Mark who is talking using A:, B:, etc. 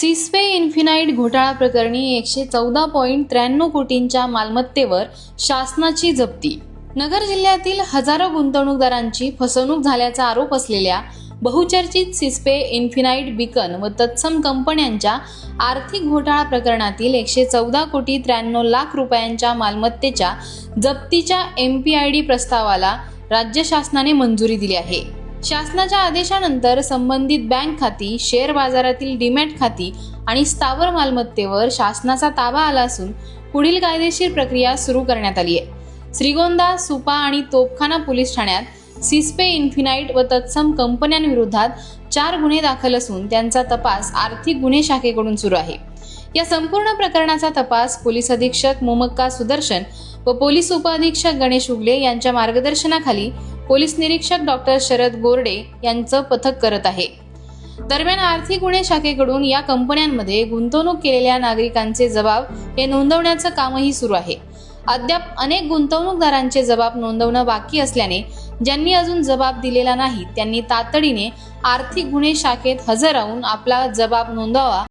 A: सिस्पे infinite घोटाळा प्रकरणी 114.93 कोटींच्या मालमत्तेवर शासनाची जप्ती। नगर जिल्ह्यातील हजारो गुंतवणूकदारांची फसवणूक झाल्याचा आरोप असलेल्या बहुचर्चित सिस्पे इन्फिनाइट बीकन व तत्सम कंपन्यांच्या आर्थिक घोटाळा प्रकरणातील 114 कोटी 93 लाख रुपयांच्या मालमत्तेच्या जप्तीच्या MPID प्रस्तावाला राज्य शासनाने मंजुरी दिली आहे। शासनाच्या आदेशानंतर संबंधित बँक खाती, शेअर बाजारातील डीमॅट खाती आणि स्थावर मालमत्तेवर शासनाचा ताबा आला असून पुढील कायदेशीर प्रक्रिया सुरू करण्यात आली आहे। श्रीगोंदा, सुपा आणि तोपखाना पोलीस ठाण्यात सिस्पे इन्फिनाइट व तत्सम कंपन्यांविरोधात 4 गुन्हे दाखल असून त्यांचा तपास आर्थिक गुन्हे शाखेकडून सुरू आहे। या संपूर्ण प्रकरणाचा तपास पोलीस अधीक्षक मोमक्का सुदर्शन व पोलीस उपअधीक्षक गणेश उगले यांच्या मार्गदर्शनाखाली पोलीस निरीक्षक डॉक्टर शरद गोरडे यांचं पथक करत आहे। दरम्यान आर्थिक गुन्हे शाखेकडून या कंपन्यांमध्ये गुंतवणूक केलेल्या नागरिकांचे जबाब हे नोंदवण्याचं कामही सुरू आहे। अद्याप अनेक गुंतवणूकदारांचे जबाब नोंदवणं बाकी असल्याने ज्यांनी अजून जबाब दिलेला नाही त्यांनी तातडीने आर्थिक गुन्हे शाखेत हजर राहून आपला जबाब नोंदवावा